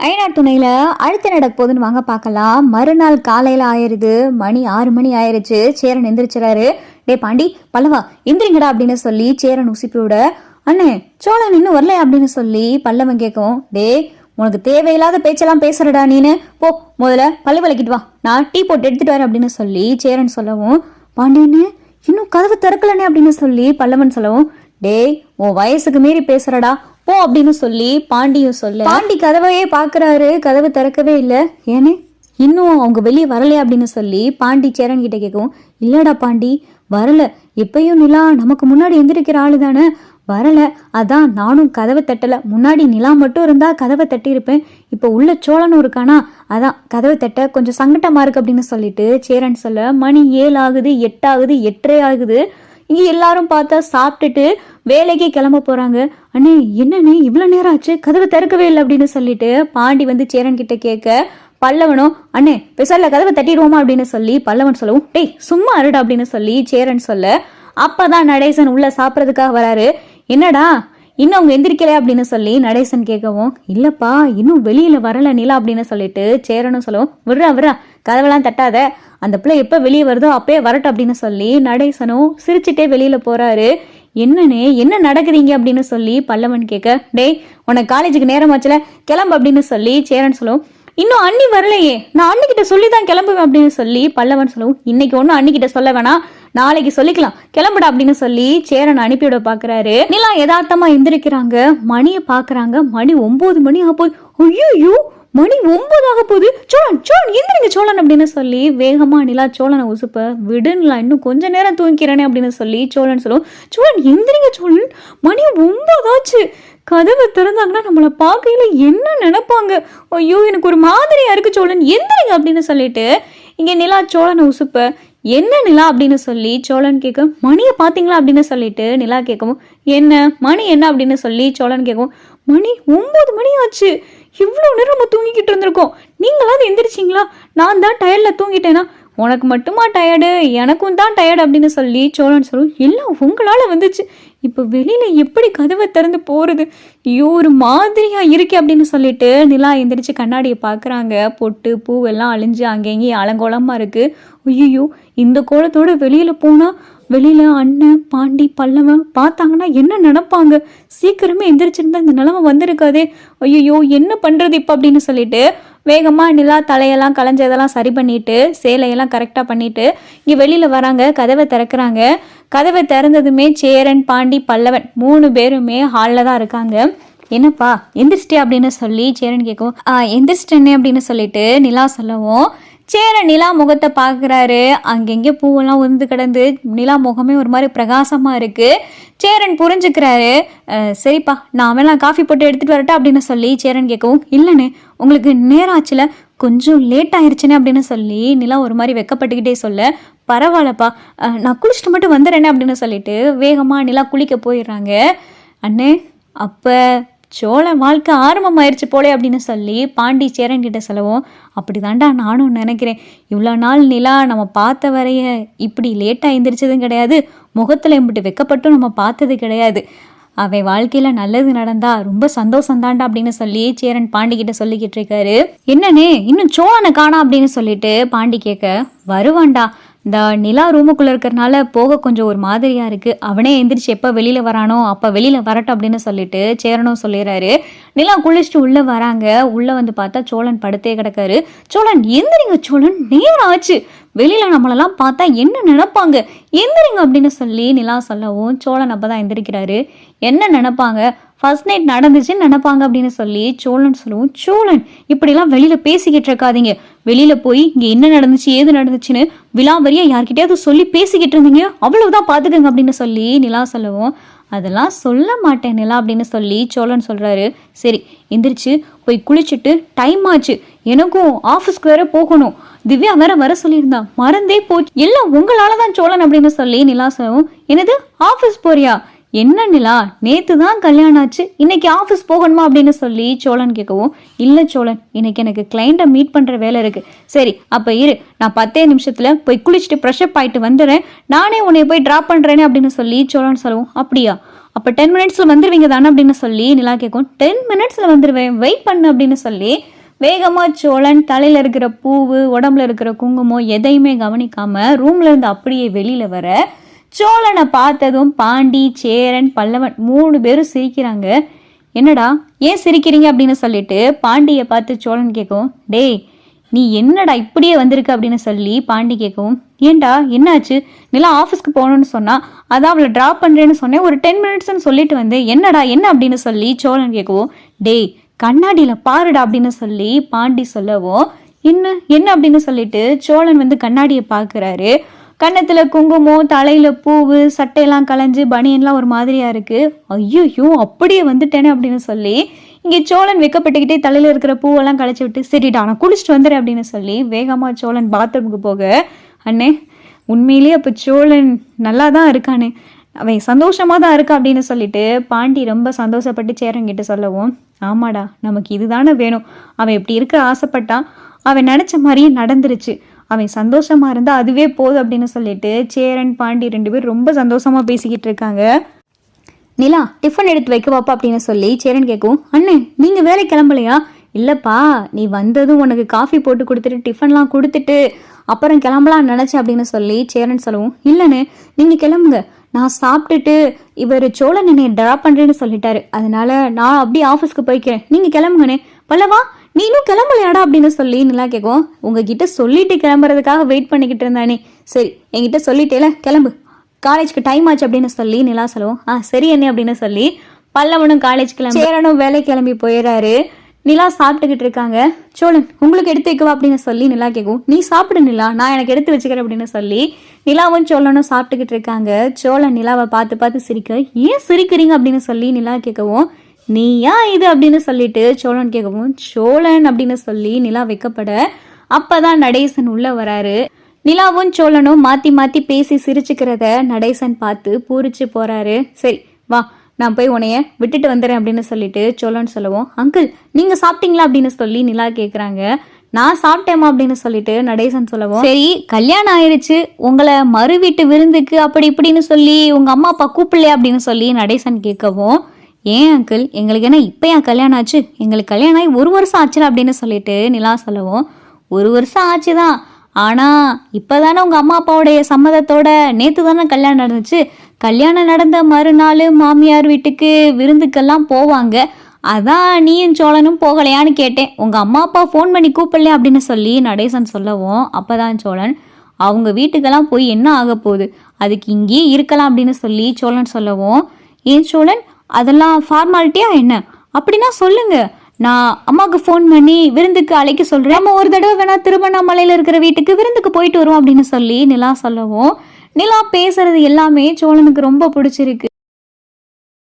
ஐநார் துணையில அடுத்து நடக்க போகுதுன்னு வாங்க பார்க்கலாம். மறுநாள் காலையில ஆயிருது, மணி 6 மணி ஆயிருச்சு. சேரன் எந்திரிச்சுறாரு. டே பாண்டி பல்லவா எந்திரிங்கடா அப்படின்னு சொல்லி சேரன் உசிப்பி விட, அண்ணே சோழன் இன்னும் வரலையா அப்படின்னு சொல்லி பல்லவன் கேட்கும். டே உனக்கு தேவையில்லாத பேச்செல்லாம் பேசுறடா நீனு, போ முதல்ல பல்லு விளக்கிட்டு வா, நான் டீ போட்டு எடுத்துட்டு வரேன் அப்படின்னு சொல்லி சேரன் சொல்லவும், பாண்டியன்னு இன்னும் கதவு திறக்கலனே அப்படின்னு சொல்லி பல்லவன் சொல்லவும், டேய் உன் வயசுக்கு மீறி பேசுறடா போ அப்படின்னு சொல்லி பாண்டியும் சொல்ல, பாண்டி கதவையே பாக்குறாரு, கதவு திறக்கவே இல்லை. ஏனே இன்னும் அவங்க வெளியே வரலையா அப்படின்னு சொல்லி பாண்டி சேரன் கிட்ட கேட்கவும், இல்லடா பாண்டி வரல, எப்பயும் நிலா நமக்கு முன்னாடி எந்திரிக்கிற ஆளு தானே, வரல, அதான் நானும் கதவை தட்டல, முன்னாடி நிலா மட்டும் இருந்தா கதவை தட்டி இருப்பேன், இப்போ உள்ள சோழனும் இருக்கானா அதான் கதவை தட்ட கொஞ்சம் சங்கட்டமா இருக்கு அப்படின்னு சொல்லிட்டு சேரன் சொல்ல, மணி 7 ஆகுது, 8 ஆகுது, 8:30 ஆகுது. இங்கே எல்லாரும் பார்த்தா சாப்பிட்டுட்டு வேலைக்கே கிளம்ப போறாங்க. அண்ணே என்னண்ணே இவ்வளோ நேரம் ஆச்சு, கதவை திறக்கவே இல்லை அப்படின்னு சொல்லிட்டு பாண்டி வந்து சேரன் கிட்ட கேட்க, பல்லவனும் அண்ணே பெசால கதவை தட்டிடுவோமா அப்படின்னு சொல்லி பல்லவன் சொல்லவும், டேய் சும்மா இருடா அப்படின்னு சொல்லி சேரன் சொல்ல, அப்பதான் நடேசன் உள்ள சாப்பிட்றதுக்காக வராரு. என்னடா இன்னும் அவங்க எந்திரிக்கல அப்படின்னு சொல்லி நடேசன் கேட்கவும், இல்லப்பா இன்னும் வெளியில வரல நிலா அப்படின்னு சொல்லிட்டு சேரனும் சொல்லவும், விட்றா கதவெல்லாம் தட்டாத, அந்த பிள்ளை எப்போ வெளியே வருதோ அப்பயே வரட்டும் அப்படின்னு சொல்லி நடேசனும் சிரிச்சுட்டே வெளியில போறாரு. என்னன்னே என்ன நடக்குறீங்க அப்படின்னு சொல்லி பல்லவன் கேட்க, டேய் உனக்கு காலேஜுக்கு நேரம் ஆச்சுல கிளம்பு அப்படின்னு சொல்லி சேரன் சொல்லவும், இன்னும் அண்ணி வரலையே, நான் அண்ணிக்கிட்ட சொல்லி தான் கிளம்புவேன் அப்படின்னு சொல்லி பல்லவன் சொல்லவும், இன்னைக்கு ஒன்றும் அண்ணிக்கிட்ட சொல்ல வேணாம், நாளைக்கு சொல்லிக்கலாம் கிளம்புடா அப்படின்னு சொல்லி சேரன் அனுப்பிவிட பாக்குறாரு. நிலா யதார்த்தமா எந்திரிக்கிறாங்க, மணியை பாக்குறாங்க, மணி 9 மணி ஆக போகுது. ஐயோ மணி 9 ஆக போகுது, சோழன் எந்திரிங்க சோழன் அப்படின்னு சொல்லி வேகமா நிலா சோழனை உசுப்ப, விடுங்களா இன்னும் கொஞ்ச நேரம் தூங்கிக்கிறேனே அப்படின்னு சொல்லி சோழன் சொல்லுவோம், சோழன் எந்திரிங்க சோழன் மணி 9 ஆச்சு, கதவை திறந்தாங்கன்னா நம்மளை பார்க்கையில என்ன நினைப்பாங்க, ஐயோ எனக்கு ஒரு மாதிரியா இருக்கு சோழன் எந்திரிங்க அப்படின்னு சொல்லிட்டு இங்க நிலா சோழனை உசுப்ப, என்ன நிலா அப்படின்னு சொல்லி சோழன் கேட்க, மணியை பார்த்தீங்களா அப்படின்னு சொல்லிட்டு நிலா கேட்கவும், என்ன மணி என்ன அப்படின்னு சொல்லி சோழன் கேட்கவும், மணி 9 மணி ஆச்சு, இவ்வளோ நேரம் நம்ம தூங்கிக்கிட்டு இருந்திருக்கோம், நீங்களாவது எந்திரிச்சிங்களா, நான் தான் டயர்டில் தூங்கிட்டேனா, உனக்கு மட்டுமா டயர்டு எனக்கும் தான் டயர்டு அப்படின்னு சொல்லி சோழன் சொல்லும், எல்லாம் உங்களால் வந்துச்சு, இப்போ வெளியில் எப்படி கதவை திறந்து போகிறது, ஐயோ ஒரு மாதிரியா இருக்கே அப்படின்னு சொல்லிட்டு நிலா எந்திரிச்சு கண்ணாடியை பார்க்குறாங்க, பொட்டு பூவெல்லாம் அழிஞ்சு அங்கேயும் அலங்கோலமாக இருக்குது. ஐயோ இந்த கோலத்தோடு வெளியில் போனால் வெளியில் அண்ணன் பாண்டி பல்லவன் பார்த்தாங்கன்னா என்ன நினைப்பாங்க, சீக்கிரமே எந்திரிச்சிருந்தா இந்த நிலமை வந்திருக்காதே, ஐயோ என்ன பண்ணுறது இப்போ அப்படின்னு சொல்லிட்டு வேகமாக நிலா தலையெல்லாம் களைஞ்சதெல்லாம் சரி பண்ணிட்டு சேலையெல்லாம் கரெக்டாக பண்ணிட்டு இங்கே வெளியில் வராங்க, கதவை திறக்கிறாங்க. கதவை திறந்ததுமே சேரன் பாண்டி பல்லவன் 3 பேருமே ஹாலில் தான் இருக்காங்க. என்னப்பா எந்திரிச்சிட்டே அப்படின்னு சொல்லி சேரன் கேட்கும், எந்திரிச்சிட்டேனே அப்படின்னு சொல்லிட்டு நிலா சொல்லவும், சேரன் நிலா முகத்தை பார்க்குறாரு, அங்கெங்கே பூவெல்லாம் உந்து கிடந்து நிலா முகமே ஒரு மாதிரி பிரகாசமாக இருக்குது. சேரன் புரிஞ்சுக்கிறாரு, சரிப்பா நான் வேணாம் காஃபி போட்டு எடுத்துகிட்டு வரட்டா அப்படின்னு சொல்லி சேரன் கேட்கவும், இல்லைண்ணே உங்களுக்கு நேரம் ஆச்சுல கொஞ்சம் லேட் ஆயிடுச்சுன்னு அப்படின்னு சொல்லி நிலா ஒரு மாதிரி வெக்கப்பட்டுக்கிட்டே சொல்ல, பரவாயில்லப்பா நான் குளிச்சுட்டு மட்டும் வந்துடுறேனே அப்படின்னு சொல்லிட்டு வேகமாக நிலா குளிக்க போயிடுறாங்க. அண்ணே அப்போ சோழ வாழ்க்கை ஆரம்பமாயிருச்சு போலே அப்படின்னு சொல்லி பாண்டி சேரன் கிட்ட சொல்லவும், அப்படி தாண்டா நானும் நினைக்கிறேன், இவ்வளோ நாள் நிலா நம்ம பார்த்த வரைய இப்படி லேட்டாக எந்திரிச்சதும் கிடையாது, முகத்தில் இப்படி வெக்கப்பட்டும் நம்ம பார்த்தது கிடையாது, அவன் வாழ்க்கையில் நல்லது நடந்தா ரொம்ப சந்தோஷந்தாண்டா அப்படின்னு சொல்லி சேரன் பாண்டி கிட்ட சொல்லிக்கிட்டு இருக்காரு. என்னன்னே இன்னும் சோழனை காணா அப்படின்னு சொல்லிட்டு பாண்டி கேட்க, வருவான்டா, இந்த நிலா ரூமுக்குள்ளே இருக்கிறனால போக கொஞ்சம் ஒரு மாதிரியாக இருக்குது, அவனே எந்திரிச்சு எப்போ வெளியில் வரானோ அப்போ வெளியில் வரட்டும் அப்படின்னு சொல்லிட்டு சேரனும் சொல்லிடுறாரு. நிலா குளிச்சுட்டு உள்ளே வராங்க, உள்ளே வந்து பார்த்தா சோழன் படுத்தே கிடக்காரு. சோழன் எந்திரிங்க சோழன் நேரம் ஆச்சு, வெளியில் நம்மளெல்லாம் பார்த்தா என்ன நினைப்பாங்க, எந்திரிங்க அப்படின்னு சொல்லி நிலா சொல்லவும் சோழன் அப்போ தான் எந்திரிக்கிறாரு. என்ன நினைப்பாங்க, ஃபர்ஸ்ட் நைட் நடந்துச்சுன்னு நினைப்பாங்க அப்படின்னு சொல்லி சோழன் சொல்லவும், சோழன் இப்படிலாம் வெளியில் பேசிக்கிட்டு இருக்காதீங்க, வெளியில் போய் இங்கே என்ன நடந்துச்சு ஏது நடந்துச்சுன்னு விலாவரியா யார்கிட்டயாவது சொல்லி பேசிக்கிட்டு இருந்தீங்க அவ்வளவுதான் பார்த்துக்கங்க அப்படின்னு சொல்லி நிலா சொல்லவும், அதெல்லாம் சொல்ல மாட்டேன் நிலா அப்படின்னு சொல்லி சோழன் சொல்கிறாரு. சரி எந்திரிச்சு போய் குளிச்சுட்டு டைம் ஆச்சு, எனக்கும் ஆஃபீஸ்க்கு வேற போகணும், திவ்யா வேற வர சொல்லியிருந்தா மறந்தே போச்சு, எல்லாம் உங்களால தான் சோழன் அப்படின்னு சொல்லி நிலா சொல்லவும், என்னது ஆஃபீஸ் போறியா, என்ன நிலா நேத்து தான் கல்யாணம் ஆச்சு, இன்னைக்கு ஆஃபீஸ் போகணுமா அப்படின்னு சொல்லி சோழன் கேட்கவும், இல்லை சோழன் இன்னைக்கு எனக்கு கிளைண்ட்டை மீட் பண்ணுற வேலை இருக்குது, சரி அப்போ இரு நான் 10 நிமிஷத்தில் போய் குளிச்சுட்டு ப்ரெஷ்அப் ஆகிட்டு வந்துடுறேன், நானே உன்னை போய் ட்ராப் பண்ணுறேனே அப்படின்னு சொல்லி சோழன் சொல்லவும், அப்படியா அப்போ 10 மினிட்ஸில் வந்துடுவீங்க தானே அப்படின்னு சொல்லி நிலா கேட்கும். 10 மினிட்ஸில் வந்துடுவேன், வெயிட் பண்ணு அப்படின்னு சொல்லி வேகமாக சோழன் தலையில் இருக்கிற பூவு, உடம்புல இருக்கிற குங்குமம் எதையுமே கவனிக்காமல் ரூம்ல இருந்து அப்படியே வெளியில் வர சோழனை பார்த்ததும் பாண்டி, சேரன், பல்லவன் 3 பேரும் சிரிக்கிறாங்க. என்னடா ஏன் சிரிக்கிறீங்க அப்படின்னு சொல்லிட்டு பாண்டியை பார்த்து சோழன் கேட்கும். டேய் நீ என்னடா இப்படியே வந்திருக்க அப்படின்னு சொல்லி பாண்டி கேட்கவும். ஏன்டா என்னாச்சு? நிலா ஆஃபீஸ்க்கு போகணும்னு சொன்னா, அதான் அவளை ட்ராப் பண்ணுறேன்னு சொன்னேன், ஒரு 10 மினிட்ஸ்ன்னு சொல்லிட்டு வந்து என்னடா என்ன அப்படின்னு சொல்லி சோழன் கேட்கவும். டேய் கண்ணாடியில் பாருடா அப்படின்னு சொல்லி பாண்டி சொல்லவும், என்ன என்ன அப்படின்னு சொல்லிட்டு சோழன் வந்து கண்ணாடியை பார்க்குறாரு. கன்னத்தில் குங்குமம், தலையில் பூவு, சட்டையெல்லாம் கலைஞ்சு பனியன்லாம் ஒரு மாதிரியாக இருக்குது. ஐயோ அப்படியே வந்துட்டேனே அப்படின்னு சொல்லி இங்கே சோழன் வெக்கப்பட்டுக்கிட்டே தலையில் இருக்கிற பூவெல்லாம் களைச்சி விட்டு, சரிடா நான் குளிச்சுட்டு வந்துடுறேன் அப்படின்னு சொல்லி வேகமாக சோழன் பாத்ரூமுக்கு போக, அண்ணே உண்மையிலேயே அப்போ சோழன் நல்லா தான் இருக்கானே, அவன் சந்தோஷமாக தான் இருக்கா அப்படின்னு சொல்லிட்டு பாண்டி ரொம்ப சந்தோஷப்பட்டு சேரன்கிட்ட சொல்லவும், ஆமாடா நமக்கு இதுதானே வேணும், அவன் எப்படி இருக்க ஆசைப்பட்டான், அவன் நினச்ச மாதிரியே நடந்துருச்சு, அவன் சந்தோஷமா இருந்தா அதுவே போதும் அப்படின்னு சொல்லிட்டு சேரன், பாண்டி 2 பேரும் ரொம்ப சந்தோஷமா பேசிக்கிட்டு இருக்காங்க. நிலா டிஃபன் எடுத்து வைக்கவாப்பா அப்படின்னு சொல்லி சேரன் கேட்கும். அண்ணே நீங்க வேலை கிளம்பலையா? இல்லப்பா நீ வந்ததும் உனக்கு காஃபி போட்டு கொடுத்துட்டு டிஃபன்லாம் கொடுத்துட்டு அப்புறம் கிளம்பலாம் நினைச்சேன் அப்படின்னு சொல்லி சேரன் சொல்லவும், இல்லைண்ணே நீங்க கிளம்புங்க, நான் சாப்பிட்டுட்டு இவர் சோழன் என்னை ட்ராப் பண்றேன்னு சொல்லிட்டாரு, அதனால நான் அப்படியே ஆஃபீஸ்க்கு போய்க்கிறேன், நீங்க கிளம்புங்கண்ணே. பல்லவா நீனும் கிளம்பலையாடா அப்படின்னு சொல்லி நிலா கேட்கும். உங்ககிட்ட சொல்லிட்டு கிளம்புறதுக்காக வெயிட் பண்ணிக்கிட்டு இருந்தானே, சரி என்கிட்ட சொல்லிட்டேல கிளம்பு, காலேஜ்க்கு டைம் ஆச்சு அப்படின்னு சொல்லி நிலா சொல்லுவோம். சரி என்ன அப்படின்னு சொல்லி பல்லவனும் காலேஜ் கிளம்பி, சேரனும் வேலை கிளம்பி போயிடுறாரு. நிலா சாப்பிட்டுக்கிட்டு இருக்காங்க. சோழன் உங்களுக்கு எடுத்து வைக்கவா அப்படின்னு சொல்லி நிலா கேட்கும். நீ சாப்பிடு நிலா, நான் எனக்கு எடுத்து வச்சுக்கிறேன் அப்படின்னு சொல்லி நிலாவும் சோழனும் சாப்பிட்டுக்கிட்டு இருக்காங்க. சோழன் நிலாவை பார்த்து பார்த்து சிரிக்க, ஏன் சிரிக்கிறீங்க அப்படின்னு சொல்லி நிலா கேட்கவும், நீயா இது அப்படின்னு சொல்லிட்டு சோழன் கேட்கவும், சோழன் அப்படின்னு சொல்லி நிலா வைக்கப்பட அப்பதான் நடேசன் உள்ள வராரு. நிலாவும் சோழனும் மாத்தி மாத்தி பேசி சிரிச்சுக்கிறத நடேசன் பார்த்து பூரிச்சு போறாரு. சரி வா நான் போய் உன்னைய விட்டுட்டு வந்துடுறேன் அப்படின்னு சொல்லிட்டு சோழன் சொல்லவும், அங்கிள் நீங்க சாப்பிட்டீங்களா அப்படின்னு சொல்லி நிலா கேட்குறாங்க. நான் சாப்பிட்டேமா அப்படின்னு சொல்லிட்டு நடேசன் சொல்லவும், சரி கல்யாணம் ஆயிடுச்சு, உங்களை மறு வீட்டு விருந்துக்கு அப்படி இப்படின்னு சொல்லி உங்க அம்மா அப்பா கூப்பிடலையா அப்படின்னு சொல்லி நடேசன் கேட்கவும், ஏன் அங்கிள் எங்களுக்கு என்ன இப்போ ஏன் கல்யாணம் ஆச்சு, எங்களுக்கு கல்யாணம் ஆகி 1 வருஷம் ஆச்சுல அப்படின்னு சொல்லிட்டு நிலா சொல்லவும், 1 வருஷம் ஆச்சுதான், ஆனால் இப்போ தானே உங்கள் அம்மா அப்பாவுடைய சம்மதத்தோட நேற்று தானே கல்யாணம் நடந்துச்சு, கல்யாணம் நடந்த மறுநாள் மாமியார் வீட்டுக்கு விருந்துக்கெல்லாம் போவாங்க, அதான் நீயும் சோழனும் போகலையான்னு கேட்டேன், உங்கள் அம்மா அப்பா ஃபோன் பண்ணி கூப்பிடல அப்படின்னு சொல்லி நடேசன் சொல்லவும், அப்போ தான் சோழன், அவங்க வீட்டுக்கெல்லாம் போய் என்ன ஆக போகுது, அதுக்கு இங்கேயே இருக்கலாம் அப்படின்னு சொல்லி சோழன் சொல்லவும், ஏன் சோழன் அதெல்லாம் ஃபார்மாலிட்டியா என்ன, அப்படின்னா சொல்லுங்க, நான் அம்மாவுக்கு ஃபோன் பண்ணி விருந்துக்கு அழைக்க சொல்கிறேன், நம்ம ஒரு தடவை வேணா திருவண்ணாமலையில் இருக்கிற வீட்டுக்கு விருந்துக்கு போயிட்டு வருவோம் அப்படின்னு சொல்லி நிலா சொல்லவும், நிலா பேசுறது எல்லாமே சோழனுக்கு ரொம்ப பிடிச்சிருக்கு.